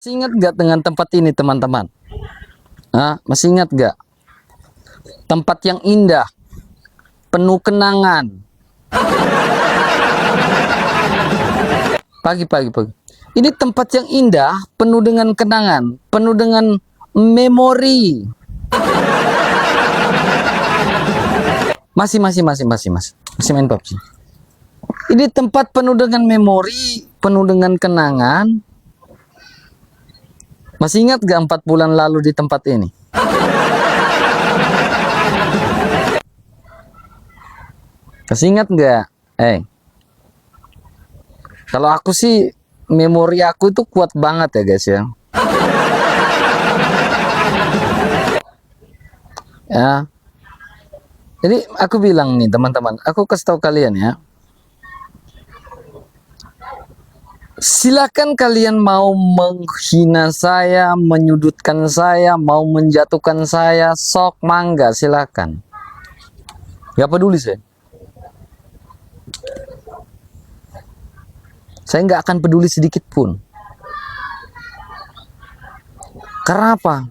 Masih ingat gak dengan tempat ini teman-teman? Masih ingat gak? Tempat yang indah, penuh kenangan. Pagi. Ini tempat yang indah, penuh dengan kenangan, penuh dengan memori. Masih main PUBG. Ini tempat penuh dengan memori, penuh dengan kenangan. Masih ingat gak 4 bulan lalu di tempat ini? Masih ingat gak? Kalau aku sih, memori aku itu kuat banget ya guys ya. Jadi aku bilang nih teman-teman, aku kasih tahu kalian ya. Silakan kalian mau menghina saya, menyudutkan saya, mau menjatuhkan saya, sok mangga silakan. Gak peduli saya. Saya nggak akan peduli sedikit pun. Karena apa?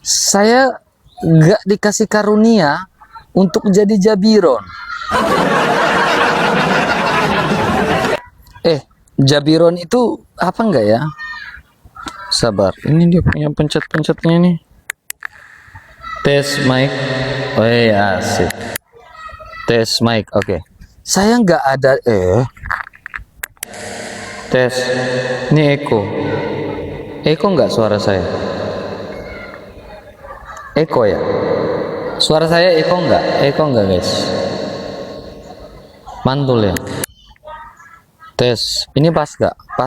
Saya nggak dikasih karunia untuk jadi Jabiron. Jabiron itu apa enggak ya? Sabar, ini dia punya pencet-pencetnya nih. Tes mic. Oh iya, asik. Tes mic, oke. Saya nggak ada tes. Ini Eko nggak suara saya? Eko ya? Suara saya Eko nggak guys? Mantul ya? Tes, ini pas gak? Ini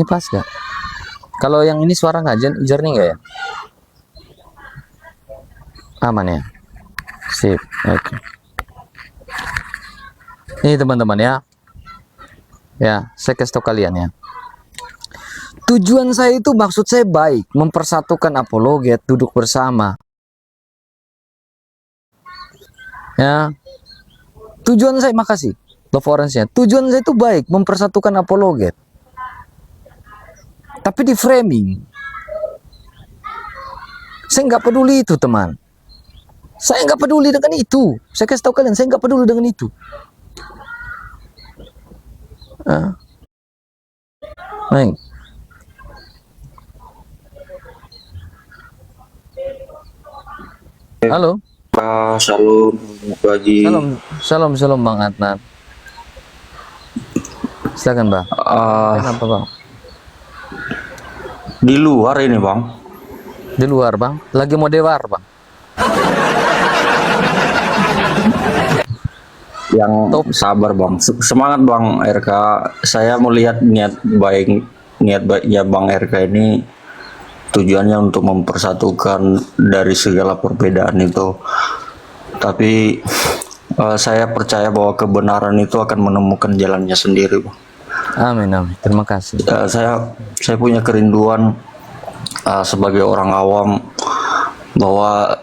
pas gak? Kalau yang ini suara nggak jernih nggak ya? Aman ya? Sip, oke. Ini teman-teman ya. Ya, saya kasih tahu kalian ya. Tujuan saya itu, maksud saya baik, mempersatukan apologet, duduk bersama. Ya, tujuan saya, makasih love orange-nya. Tujuan saya itu baik, mempersatukan apologet. Tapi di framing, saya nggak peduli itu teman. Saya nggak peduli dengan itu. Saya kasih tahu kalian, saya nggak peduli dengan itu. Baik. Halo. Shalom pagi. Shalom Bang Adnan. Silakan Bang. Kenapa Bang? Di luar ini Bang. Di luar Bang. Lagi mau dewar Bang. Yang sabar Bang. Semangat Bang RK. Saya melihat niat baiknya Bang RK ini. Tujuannya untuk mempersatukan dari segala perbedaan itu. Tapi saya percaya bahwa kebenaran itu akan menemukan jalannya sendiri, Bang. Amin. Terima kasih. Saya punya kerinduan sebagai orang awam bahwa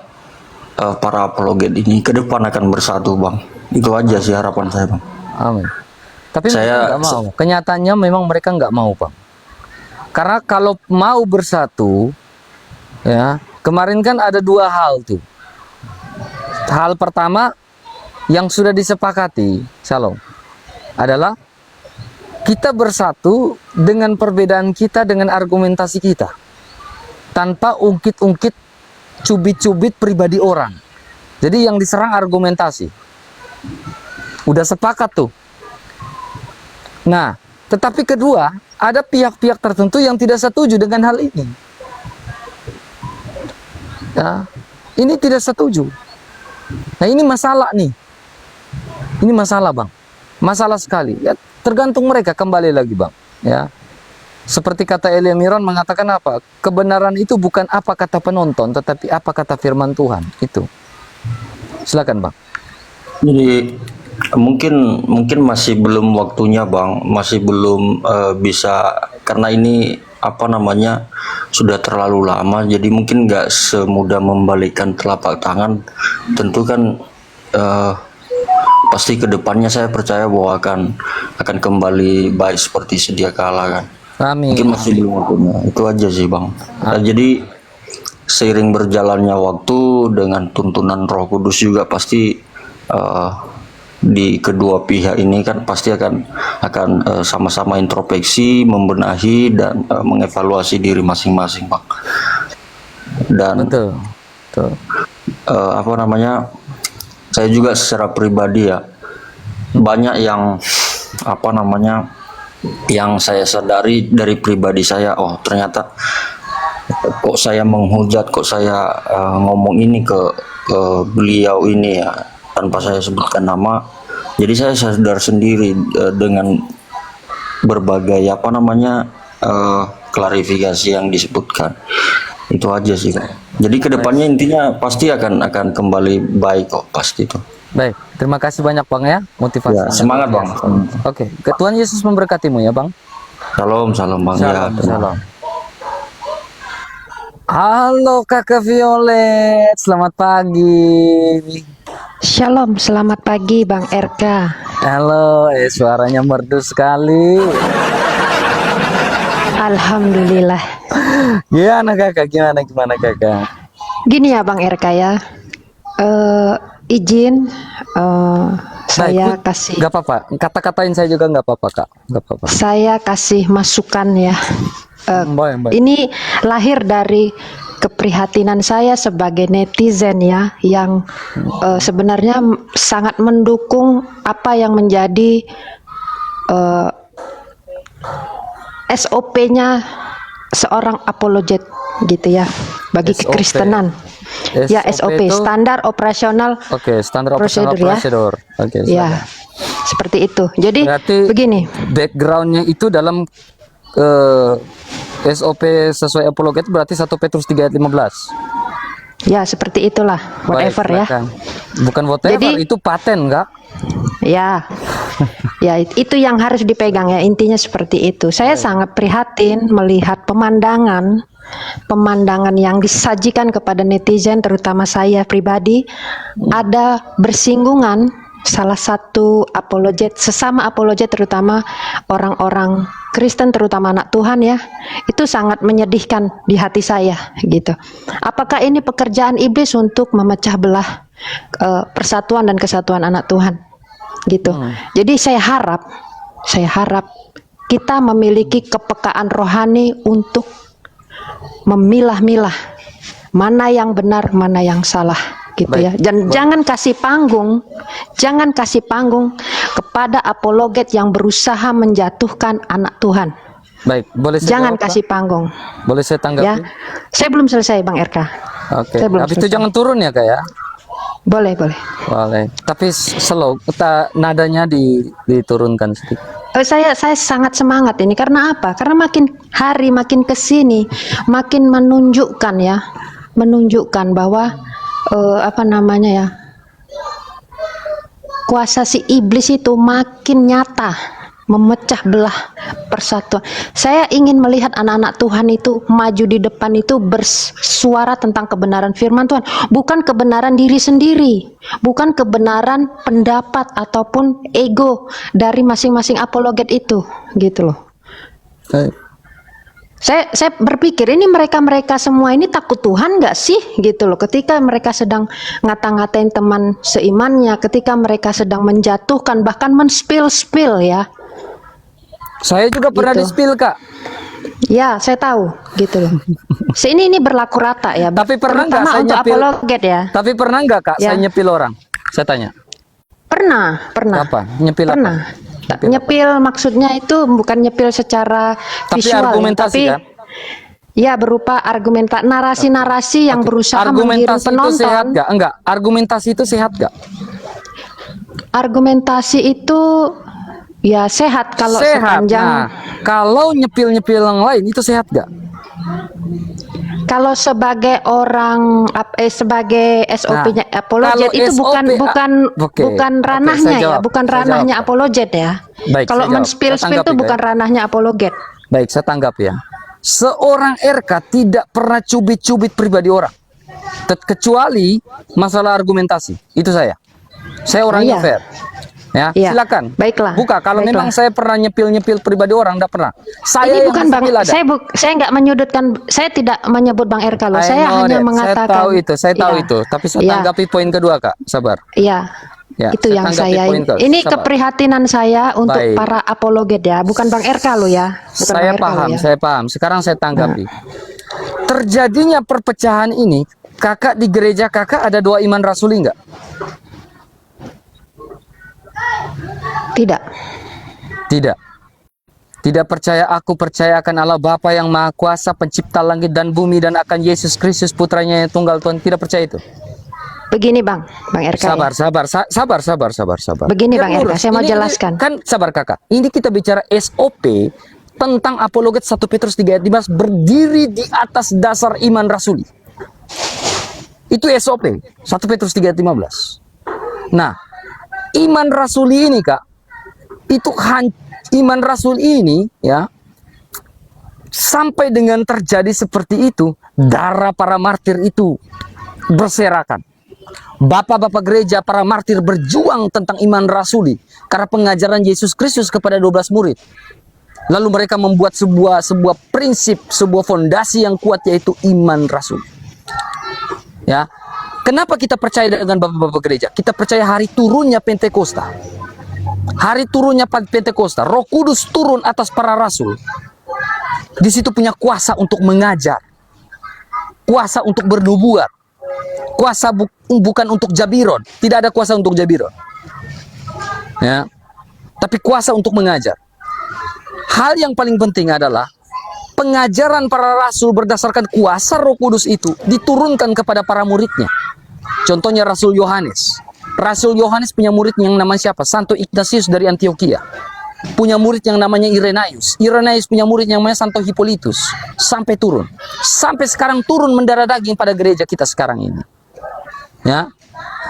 para apologet ini ke depan akan bersatu, Bang. Itu aja sih harapan saya, Bang. Amin. Tapi saya nggak mau. Kenyataannya memang mereka nggak mau, Bang. Karena kalau mau bersatu, ya, kemarin kan ada 2 hal tuh. Hal pertama yang sudah disepakati, Shalom, adalah kita bersatu dengan perbedaan kita, dengan argumentasi kita, tanpa ungkit-ungkit, cubit-cubit pribadi orang. Jadi yang diserang argumentasi. Udah sepakat tuh. Nah, tetapi kedua, ada pihak-pihak tertentu yang tidak setuju dengan hal ini. Ya, ini tidak setuju. Nah, ini masalah nih. Ini masalah, Bang. Masalah sekali. Ya, tergantung mereka, kembali lagi, Bang. Ya. Seperti kata Elia Miron mengatakan apa? Kebenaran itu bukan apa kata penonton, tetapi apa kata firman Tuhan. Itu. Silakan, Bang. Jadi mungkin masih belum waktunya Bang, masih belum bisa, karena ini apa namanya sudah terlalu lama, jadi mungkin nggak semudah membalikkan telapak tangan. Tentu kan pasti kedepannya saya percaya bahwa akan kembali baik seperti sedia kala kan. Amin. Mungkin masih belum waktunya. Itu aja sih Bang. Jadi seiring berjalannya waktu dengan tuntunan Roh Kudus juga pasti di kedua pihak ini kan pasti akan sama-sama introspeksi, membenahi dan mengevaluasi diri masing-masing, Bang. Dan Betul. apa namanya? Saya juga secara pribadi ya banyak yang apa namanya? Yang saya sadari dari pribadi saya, oh ternyata kok saya menghujat, kok saya ngomong ini ke beliau ini ya tanpa saya sebutkan nama. Jadi saya sadar sendiri dengan berbagai apa namanya klarifikasi yang disebutkan. Itu aja sih Kak. Jadi kedepannya intinya pasti akan kembali baik kok, pasti itu. Baik, terima kasih banyak Bang ya, motivasi. Ya, semangat Bang. Oke, Tuhan Yesus memberkatimu ya Bang. Salam Bang. Salam, Ya, salam. Halo Kakak Violet, selamat pagi. Shalom, selamat pagi Bang RK. Halo, suaranya merdu sekali. Alhamdulillah. Gimana Kakak? Gimana Kakak? Gini ya Bang RK ya. Izin saya kasih. Gak apa-apa. Kata-katain saya juga nggak apa-apa Kak. Nggak apa-apa. Saya kasih masukan ya. Baik. Ini lahir dari keprihatinan saya sebagai netizen ya, yang sebenarnya sangat mendukung apa yang menjadi SOP-nya seorang apologet gitu ya bagi SOP. kekristenan. Ya SOP, itu, standar operasional. Oke, standar operasional prosedur. Oke, Ya, seperti itu. Jadi berarti begini. backgroundnya itu dalam SOP sesuai apologet berarti 1 Petrus 3 ayat 15. Ya, seperti itulah. Whatever Baik, ya. silakan. Bukan whatever, Jadi, itu paten enggak? Ya. Ya, itu yang harus dipegang ya. Intinya seperti itu. Saya sangat prihatin melihat pemandangan yang disajikan kepada netizen, terutama saya pribadi, ada bersinggungan salah satu apologet, sesama apologet, terutama orang-orang Kristen, terutama anak Tuhan ya. Itu sangat menyedihkan di hati saya gitu. Apakah ini pekerjaan iblis untuk memecah belah persatuan dan kesatuan anak Tuhan gitu. Jadi saya harap kita memiliki kepekaan rohani untuk memilah-milah mana yang benar, mana yang salah gitu ya. Dan jangan kasih panggung kepada apologet yang berusaha menjatuhkan anak Tuhan. Baik, boleh saya Jangan jawab, kasih Kak? panggung. Boleh saya tanggapi? Ya. Saya belum selesai Bang RK. Oke. Saya belum Habis itu selesai. jangan turun ya, Kak ya? Boleh. Boleh. Tapi slow, nadanya diturunkan sedikit. Saya sangat semangat ini karena apa? Karena makin hari makin kesini makin menunjukkan bahwa apa namanya ya, kuasa si iblis itu makin nyata memecah belah persatuan. Saya ingin melihat anak-anak Tuhan itu maju di depan itu bersuara tentang kebenaran firman Tuhan, bukan kebenaran diri sendiri, bukan kebenaran pendapat ataupun ego dari masing-masing apologet itu, gitu loh. Saya berpikir ini mereka semua ini takut Tuhan nggak sih gitu loh, ketika mereka sedang ngata-ngatain teman seimannya, ketika mereka sedang menjatuhkan bahkan men-spill ya. Saya juga pernah Gitu. di-spill, Kak. Ya, saya tahu gitu loh. Ini berlaku rata ya. Tapi pernah nggak terutama saya untuk nyepil? apologet ya. Tapi pernah nggak, Kak, Ya. saya nyepil orang? Saya tanya. Pernah. Apa? Nyepil Pernah. apa? Nyepil maksudnya itu bukan nyepil secara Tapi visual, argumentasi ya, kan? ya berupa narasi-narasi yang berusaha menggiring Argumentasi itu penonton. sehat nggak? Enggak. Argumentasi itu sehat nggak? Argumentasi itu ya sehat kalau Sehat. sepanjang Nah, kalau nyepil-nyepil yang lain itu sehat nggak? kalau sebagai orang sebagai SOP-nya Nah, apologet kalau itu bukan SOP, bukan oke, ranahnya saya ya, jawab, bukan saya ranahnya jawab. apologet ya. Baik, Kalau saya jawab. men-spill Saya tanggapi, itu bukan Kak. ranahnya apologet. Baik, saya tanggap ya. Seorang RK tidak pernah cubit-cubit pribadi orang. Kecuali masalah argumentasi. Itu saya. Saya orangnya Iya. fair. Ya, Iya. silakan. Baiklah. Buka. Kalau Baiklah. memang saya pernah nyepil-nyepil pribadi orang, enggak pernah. Saya Ini yang bukan Bang, nyepil ada. saya nggak menyudutkan, saya tidak menyebut Bang RK loh. I Saya know hanya that. mengatakan. Saya tahu itu, saya tahu Iya. itu. Tapi saya Iya. tanggapi poin kedua, Kak. Sabar. Iya. Ya, Itu saya yang tanggapi saya poin ke- ini sabar. keprihatinan saya untuk Baik. para apologet ya, bukan Bang RK lo ya. Bukan Saya Bang RK lo paham, ya. saya paham. Sekarang saya tanggapi. Terjadinya perpecahan ini, Kakak di gereja Kakak ada 2 iman rasuli enggak? Tidak. Tidak. Tidak percaya aku percaya akan Allah Bapa yang Maha Kuasa, pencipta langit dan bumi, dan akan Yesus Kristus putranya yang tunggal Tuhan. Tidak percaya itu. Begini Bang RK. ya. Sabar. Begini Biar Bang RK, lurus. saya mau Ini jelaskan. kan sabar Kakak. Ini kita bicara SOP tentang apologet 1 Petrus 3 ayat 15 berdiri di atas dasar iman rasuli. Itu SOP 1 Petrus 3 ayat 15. Nah, iman rasuli ini Kak, itu iman rasul ini ya, sampai dengan terjadi seperti itu, darah para martir itu berserakan. Bapak-bapak gereja, para martir berjuang tentang iman rasuli karena pengajaran Yesus Kristus kepada 12 murid. Lalu mereka membuat sebuah prinsip, sebuah fondasi yang kuat, yaitu iman rasul. Ya. Kenapa kita percaya dengan bapak-bapak gereja? Kita percaya hari turunnya Pentakosta. Hari turunnya Pentakosta, Roh Kudus turun atas para rasul. Di situ punya kuasa untuk mengajar. Kuasa untuk bernubuat. Kuasa bukan untuk jabiron, tidak ada kuasa untuk jabiron. Ya. Tapi kuasa untuk mengajar. Hal yang paling penting adalah pengajaran para rasul berdasarkan kuasa Roh Kudus itu diturunkan kepada para muridnya. Contohnya Rasul Yohanes. Rasul Yohanes punya murid yang namanya siapa? Santo Ignatius dari Antioquia. Punya murid yang namanya Irenaeus. Irenaeus punya murid yang namanya Santo Hippolytus. Sampai turun. Sampai sekarang turun mendarah daging pada gereja kita sekarang ini. Ya.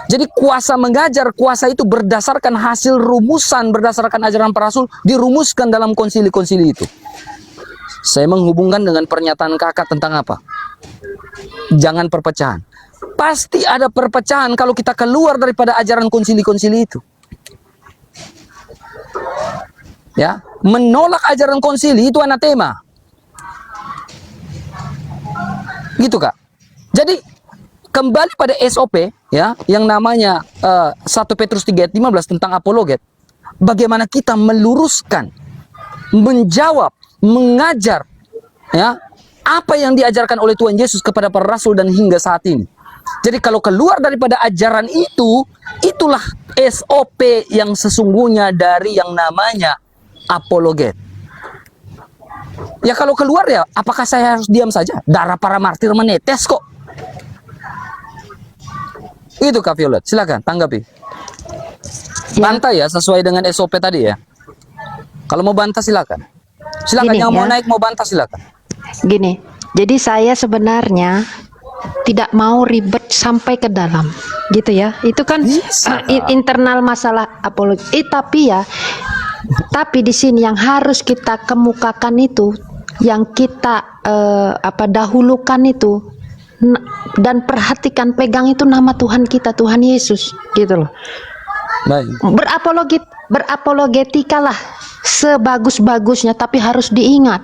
Jadi kuasa mengajar, kuasa itu berdasarkan hasil rumusan, berdasarkan ajaran para rasul, dirumuskan dalam konsili-konsili itu. Saya menghubungkan dengan pernyataan Kakak tentang apa? Jangan perpecahan. Pasti ada perpecahan kalau kita keluar daripada ajaran konsili-konsili itu. Ya, menolak ajaran konsili itu anatema. Gitu Kak. Jadi kembali pada SOP ya, yang namanya 1 Petrus 3 ayat 15 tentang apologet. Bagaimana kita meluruskan, menjawab, mengajar ya, apa yang diajarkan oleh Tuhan Yesus kepada para rasul dan hingga saat ini. Jadi kalau keluar daripada ajaran itu, itulah SOP yang sesungguhnya dari yang namanya apologet. Ya kalau keluar ya, apakah saya harus diam saja? Darah para martir menetes kok. Itu Kak Violet, silakan tanggapi. Bantah ya sesuai dengan SOP tadi ya. Kalau mau bantah silakan. Silakan Gini, yang mau ya. naik mau bantah silakan. Gini, jadi saya sebenarnya tidak mau ribet sampai ke dalam, gitu ya. Itu kan Bisa. internal masalah apologi. Tapi ya, tapi di sini yang harus kita kemukakan itu, yang kita dahulukan itu, dan perhatikan, pegang itu nama Tuhan kita, Tuhan Yesus, gitu loh. Baik. Berapologetikalah sebagus-bagusnya, tapi harus diingat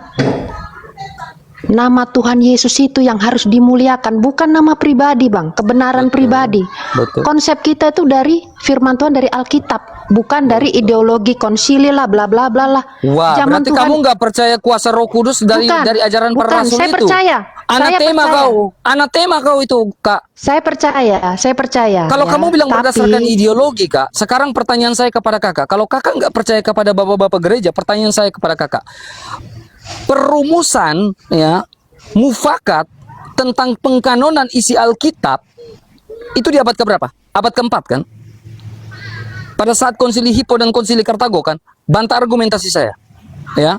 nama Tuhan Yesus itu yang harus dimuliakan, bukan nama pribadi Bang, kebenaran pribadi. Betul. Konsep kita itu dari firman Tuhan, dari Alkitab, bukan dari ideologi konsili lah, bla bla bla lah. Wah, berarti kamu nggak percaya kuasa Roh Kudus dari ajaran para rasul saya itu? percaya. Anatema kau, anatema kau itu Kak. Saya percaya. Kalau ya. kamu bilang Tapi- berdasarkan ideologi Kak, sekarang pertanyaan saya kepada Kakak, kalau Kakak nggak percaya kepada bapak-bapak gereja, pertanyaan saya kepada Kakak, perumusan ya mufakat tentang pengkanonan isi Alkitab itu di abad keberapa? Abad keempat kan? Pada saat konsili Hippo dan konsili Kartago kan? Bantah argumentasi saya. Ya.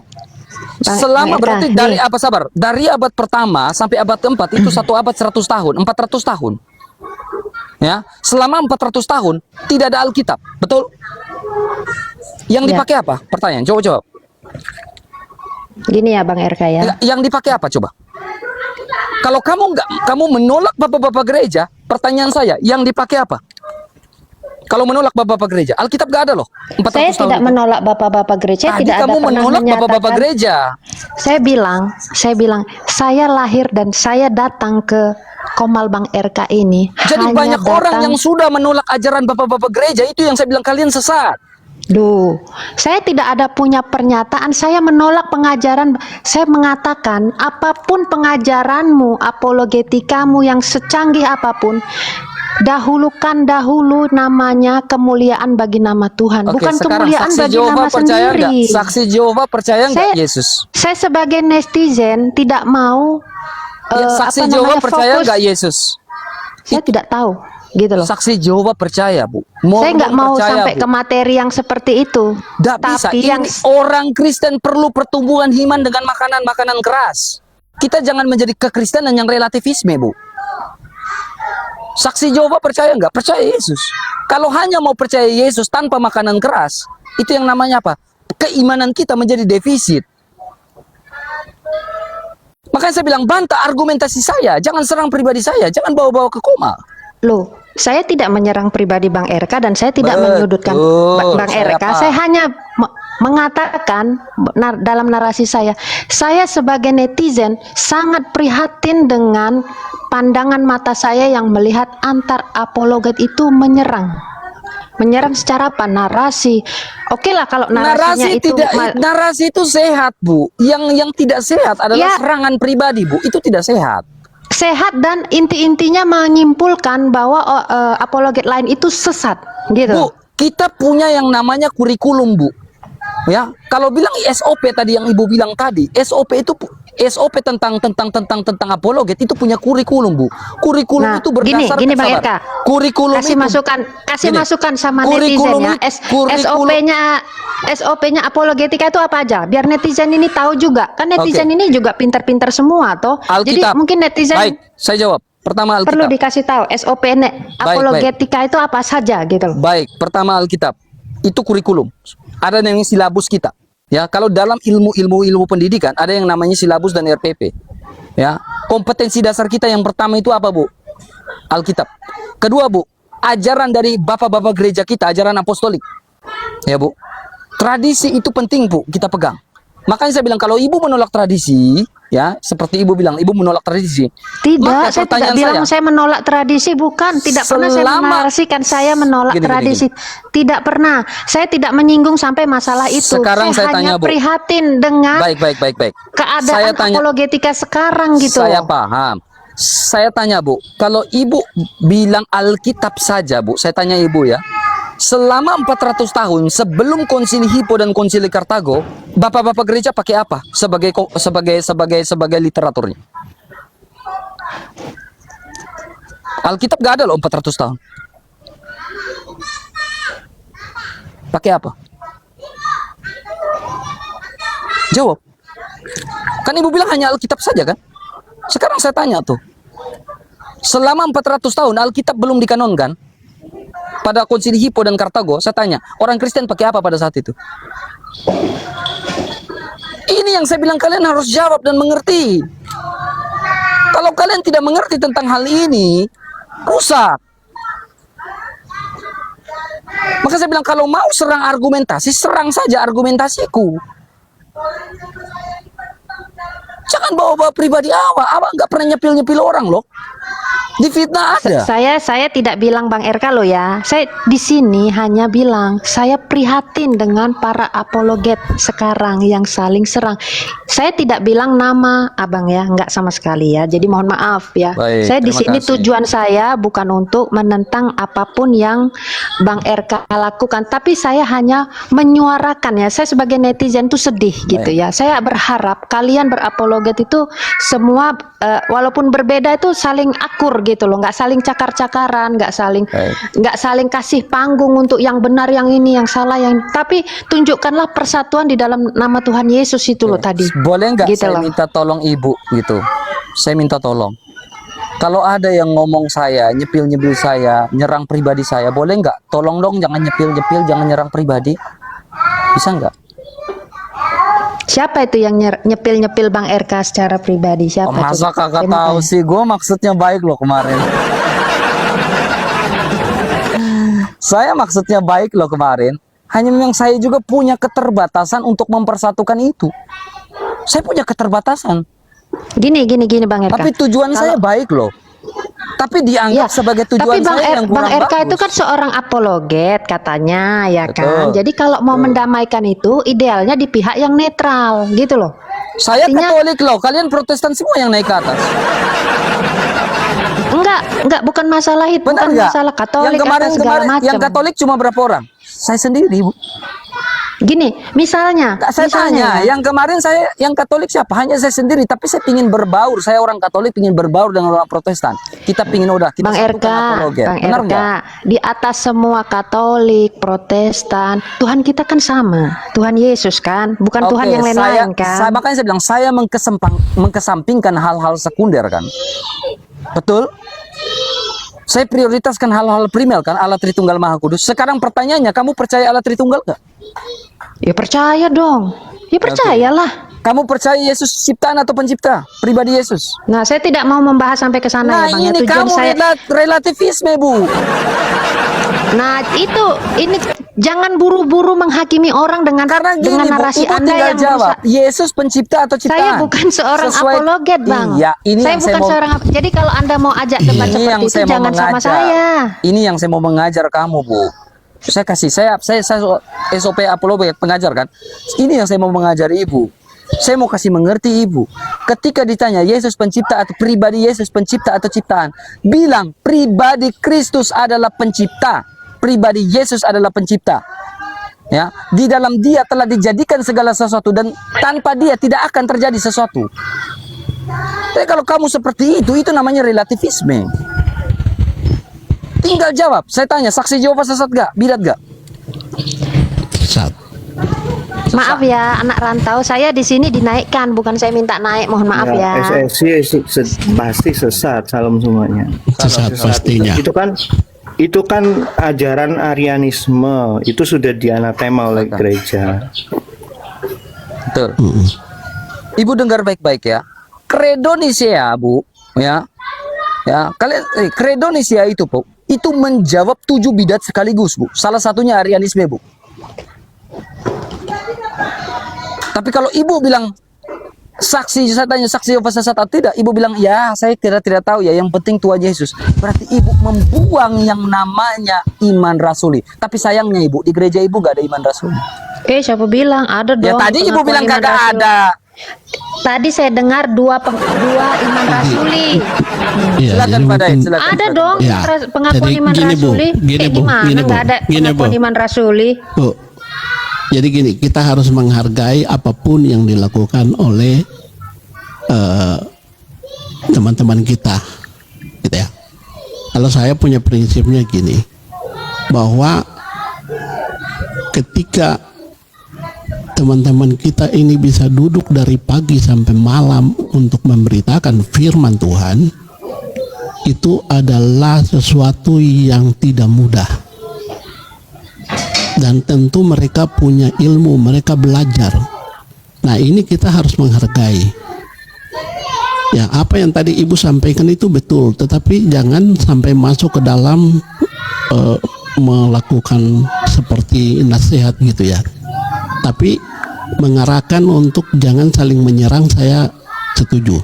Selama Bang berarti Eka, dari nih. apa sabar? Dari abad pertama sampai abad keempat itu 1 abad 100 tahun, 400 tahun. Ya, selama 400 tahun tidak ada Alkitab, betul? Yang Ya. dipakai apa? Pertanyaan, coba jawab. Gini ya Bang RK ya. Yang dipakai apa coba? Kalau kamu menolak bapak-bapak gereja, pertanyaan saya, yang dipakai apa? Kalau menolak bapak-bapak gereja, Alkitab gak ada loh. 400 Saya tahun tidak itu. menolak bapak-bapak gereja. Saya Tadi tidak ada kamu pernah menolak bapak-bapak menyatakan. gereja. Saya bilang, saya lahir dan saya datang ke Komal Bang RK ini. Jadi hanya banyak orang datang- yang sudah menolak ajaran bapak-bapak gereja. Itu yang saya bilang kalian sesat. Duh, saya tidak ada punya pernyataan. Saya menolak pengajaran. Saya mengatakan apapun pengajaranmu, apologetikamu yang secanggih apapun, dahulukan dahulu namanya kemuliaan bagi nama Tuhan, Oke, bukan sekarang kemuliaan saksi bagi Jehovah nama percaya sendiri. nggak? Saksi Jehovah percaya nggak Saya- Yesus? Saya sebagai netizen tidak mau Ya, saksi Jehovah percaya nggak Yesus? Saya tidak tahu, gitu loh. Saksi Jehovah percaya, Bu. Saya nggak Mormon mau percaya, sampai Bu. ke materi yang seperti itu. Nggak bisa. Tapi yang Ini orang Kristen perlu pertumbuhan iman dengan makanan-makanan keras. Kita jangan menjadi kekristenan yang relativisme, Bu. Saksi Jehovah percaya nggak? Percaya Yesus. Kalau hanya mau percaya Yesus tanpa makanan keras, itu yang namanya apa? Keimanan kita menjadi defisit. Makanya saya bilang bantah argumentasi saya, jangan serang pribadi saya, jangan bawa-bawa ke koma. Loh, saya tidak menyerang pribadi Bang RK dan saya tidak Betul, menyudutkan Bang saya RK. paham. Saya hanya mengatakan dalam narasi saya sebagai netizen sangat prihatin dengan pandangan mata saya yang melihat antar apologet itu menyerang. Menyerang secara apa? Narasi. Oke lah kalau narasinya itu Narasi itu sehat, Bu. Yang tidak sehat adalah Ya. serangan pribadi, Bu. Itu tidak sehat. sehat dan inti-intinya menyimpulkan bahwa apologet lain itu sesat, gitu. Bu, kita punya yang namanya kurikulum, Bu. Ya, kalau bilang SOP tadi yang Ibu bilang tadi, SOP itu SOP tentang apologet itu punya kurikulum, Bu. Kurikulum Nah, itu berdasarkan gini Bang sabar. Eka. Kurikulum kasih itu kasih gini, masukan sama kurikulum netizen ya. itu- kurikulum- SOP-nya apologetika itu apa aja? Biar netizen ini tahu juga. Kan netizen Oke. ini juga pintar-pintar semua toh. Jadi Alkitab. mungkin netizen Baik, saya jawab. Pertama perlu Alkitab. dikasih tahu SOP apologetika itu apa saja gitu loh. Baik, pertama Alkitab. Itu kurikulum. Ada yang silabus kita. Ya, kalau dalam ilmu pendidikan ada yang namanya silabus dan RPP. Ya, kompetensi dasar kita yang pertama itu apa, Bu? Alkitab. Kedua, Bu, ajaran dari bapak-bapak gereja kita, ajaran apostolik. Ya, Bu. Tradisi itu penting, Bu, kita pegang. Makanya saya bilang kalau Ibu menolak tradisi, ya, seperti Ibu bilang, Ibu menolak tradisi. Tidak, Maka saya tidak pertanyaan bilang saya menolak tradisi, bukan. Tidak pernah saya Selama- menarasikan saya menolak Gini, tradisi. Tidak pernah. Saya tidak menyinggung sampai masalah itu. Sekarang saya hanya tanya, Bu. prihatin dengan Baik. keadaan Saya tanya- apologetika sekarang gitu. Saya paham. Saya tanya, Bu, kalau Ibu bilang Alkitab saja, Bu, saya tanya Ibu ya. Selama 400 tahun sebelum Konsili Hippo dan Konsili Kartago, bapak-bapak gereja pakai apa sebagai literaturnya? Alkitab gak ada loh 400 tahun. Pakai apa? Jawab. Kan Ibu bilang hanya Alkitab saja kan? Sekarang saya tanya tuh. Selama 400 tahun Alkitab belum dikanonkan. Pada Konsili Hippo dan Kartago, saya tanya, orang Kristen pakai apa pada saat itu? Ini yang saya bilang kalian harus jawab dan mengerti. Kalau kalian tidak mengerti tentang hal ini, rusak. Maka saya bilang kalau mau serang argumentasi, serang saja argumentasiku. Jangan bawa-bawa pribadi awak nggak pernah nyepil-nyepil orang loh. Di fitnah ada. Saya tidak bilang Bang RK lo ya. Saya di sini hanya bilang saya prihatin dengan para apologet sekarang yang saling serang. Saya tidak bilang nama Abang ya, enggak sama sekali ya. Jadi mohon maaf ya. Baik, Saya di terima sini kasih. tujuan saya bukan untuk menentang apapun yang Bang RK lakukan, tapi saya hanya menyuarakan ya. Saya sebagai netizen tuh sedih gitu ya. Saya berharap kalian berapologet itu semua walaupun berbeda itu saling akur gitu loh, nggak saling cakar-cakaran, nggak saling kasih panggung untuk yang benar, yang ini, yang salah, yang tapi tunjukkanlah persatuan di dalam nama Tuhan Yesus itu loh tadi. Boleh nggak Gitu saya loh. minta tolong Ibu gitu? Saya minta tolong. Kalau ada yang ngomong saya, nyepil-nyepil saya, nyerang pribadi saya, boleh nggak? Tolong dong jangan nyepil-nyepil, jangan nyerang pribadi. Bisa nggak? Siapa itu yang nyepil-nyepil Bang RK secara pribadi? Siapa? Masa coba? kakak Saya mau tahu tanya. sih? Gue maksudnya baik loh kemarin. Saya maksudnya baik loh kemarin. Hanya memang saya juga punya keterbatasan untuk mempersatukan itu. Saya punya keterbatasan. Gini Bang RK. Tapi tujuan saya baik loh. Tapi dianggap sebagai tujuan tapi saya yang Bang kurang RK itu bagus. kan seorang apologet katanya, ya kan. Betul. Jadi kalau mau mendamaikan itu idealnya di pihak yang netral, gitu loh. Saya Artinya- Katolik loh, kalian Protestan semua yang naik ke atas. Enggak, bukan masalah itu, Benar bukan nggak? masalah Katolik Yang kemarin, apa segala macam. yang Katolik cuma berapa orang? Saya sendiri, Bu. Gini, misalnya, Saya tanya, ya. yang kemarin saya yang Katolik siapa? Hanya saya sendiri, tapi saya pingin berbaur. Saya orang Katolik pingin berbaur dengan orang Protestan. Kita pingin kita Bang RK, satukan apologet. Bang Benar RK, nggak? di atas semua Katolik, Protestan, Tuhan kita kan sama, Tuhan Yesus kan, bukan Tuhan Oke, yang lain-lain kan. makanya saya bilang saya mengkesampingkan hal-hal sekunder kan. Betul? Saya prioritaskan hal-hal primer kan, Allah Tritunggal Maha Kudus. Sekarang pertanyaannya, kamu percaya Allah Tritunggal nggak? Ya percaya dong, ya percayalah. Kamu percaya Yesus ciptaan atau pencipta? Pribadi Yesus. Nah, saya tidak mau membahas sampai ke sana Nah, ya Bang. Ya, ini tujuan kamu saya. relativisme, Bu. Nah, ini jangan buru-buru menghakimi orang dengan Karena gini, dengan Bu, narasi Ibu Anda tinggal yang jawab, merusak. Yesus pencipta atau ciptaan? Saya bukan seorang apologet, Bang. Iya, ini saya yang bukan saya mau, seorang. Jadi kalau Anda mau ajak debat ini seperti yang itu, saya mau jangan sama mengajar. saya. Ini yang saya mau mengajar kamu, Bu. Saya SOP apologet pengajar kan. Ini yang saya mau mengajar Ibu. Saya mau kasih mengerti Ibu. Ketika ditanya Yesus pencipta atau pribadi Yesus pencipta atau ciptaan, bilang pribadi Kristus adalah pencipta, pribadi Yesus adalah pencipta. Ya, di dalam Dia telah dijadikan segala sesuatu dan tanpa Dia tidak akan terjadi sesuatu. Tapi kalau kamu seperti itu namanya relativisme. Tinggal jawab. Saya tanya, saksi Yehova sesat gak? Bidat gak? Sesat. Maaf ya, anak rantau. Saya di sini dinaikkan, bukan saya minta naik. Mohon maaf ya. SSI pasti sesat, salam semuanya. Sesat pastinya. Itu kan ajaran Arianisme, itu sudah dianatema oleh gereja. Betul. Ibu dengar baik-baik ya. Kredo Nicea, Bu, ya. Ya, kalian Kredo Nicea itu, Bu, itu menjawab 7 bidat sekaligus, Bu. Salah satunya Arianisme, Bu. Tapi kalau Ibu bilang saksi, saya tanya saksi Yehova sesat atau tidak, Ibu bilang ya saya tidak tahu ya, yang penting Tuhan Yesus. Berarti Ibu membuang yang namanya iman rasuli. Tapi sayangnya Ibu, di gereja Ibu gak ada iman rasuli. Siapa bilang ada dong? Ya tadi Ibu pengakuan bilang iman kagak rasul. ada. Tadi saya dengar dua iman rasuli. Iya, Silakan jadi Pak Daid, mungkin- silakan. Ada dong Ya, pengakuan jadi iman gini, Bu. rasuli. Gini, Bu. Gimana Gini, Bu. nggak ada Gini, pengakuan Bu. iman rasuli? Bu, jadi gini, kita harus menghargai apapun yang dilakukan oleh teman-teman kita, gitu ya. Kalau saya punya prinsipnya gini, bahwa ketika teman-teman kita ini bisa duduk dari pagi sampai malam untuk memberitakan firman Tuhan, itu adalah sesuatu yang tidak mudah. Dan tentu mereka punya ilmu, mereka belajar. Nah, ini kita harus menghargai. Ya, apa yang tadi Ibu sampaikan itu betul, tetapi jangan sampai masuk ke dalam melakukan seperti nasihat gitu ya. Tapi mengarahkan untuk jangan saling menyerang, saya setuju.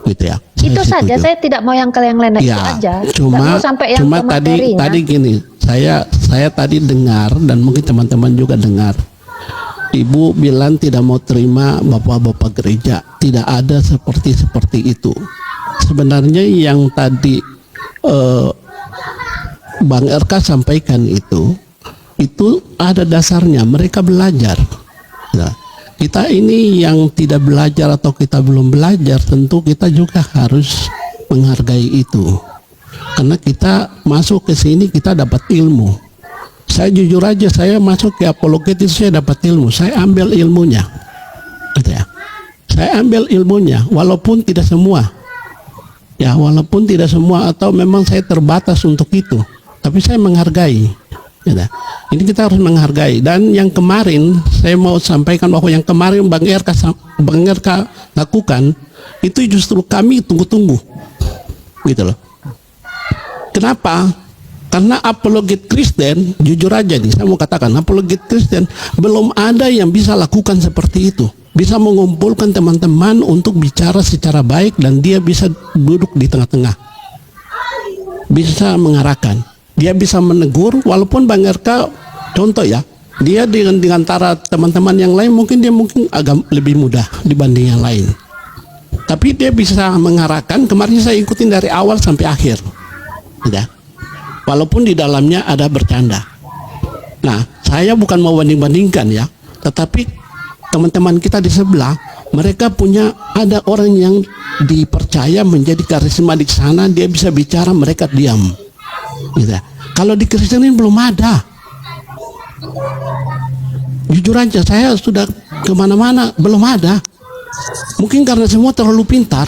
Gitu ya. Itu Saya saja, setuju. saya tidak mau yang lain-lain itu Ya, aja. Nggak cuma mau sampai yang cuma ke materinya. tadi gini, saya tadi dengar dan mungkin teman-teman juga dengar. Ibu bilang tidak mau terima bapak-bapak gereja. Tidak ada seperti itu. Sebenarnya yang tadi Bang RK sampaikan itu ada dasarnya. Mereka belajar. Nah, kita ini yang tidak belajar atau kita belum belajar, tentu kita juga harus menghargai itu. Karena kita masuk ke sini kita dapat ilmu. Saya jujur aja, saya masuk ke apologet itu saya dapat ilmu. Saya ambil ilmunya, gitu ya. Saya ambil ilmunya, walaupun tidak semua. Ya, walaupun tidak semua atau memang saya terbatas untuk itu. Tapi saya menghargai. Gitu. Ini kita harus menghargai. Dan yang kemarin saya mau sampaikan bahwa yang kemarin Bang RK lakukan itu justru kami tunggu-tunggu, gitu loh. Kenapa? Karena apologet Kristen, jujur aja nih, saya mau katakan, apologet Kristen belum ada yang bisa lakukan seperti itu. Bisa mengumpulkan teman-teman untuk bicara secara baik dan dia bisa duduk di tengah-tengah. Bisa mengarahkan. Dia bisa menegur, walaupun Bang RK, contoh ya, dia dengan antara teman-teman yang lain mungkin agak lebih mudah dibanding yang lain. Tapi dia bisa mengarahkan, kemarin saya ikutin dari awal sampai akhir. Ya. Walaupun di dalamnya ada bercanda. Nah, saya bukan mau banding-bandingkan ya, tetapi teman-teman kita di sebelah, mereka ada orang yang dipercaya menjadi karisma di sana, dia bisa bicara, mereka diam. Gitu. Kalau di Kristen ini belum ada. Jujur aja, saya sudah kemana-mana, belum ada. Mungkin karena semua terlalu pintar.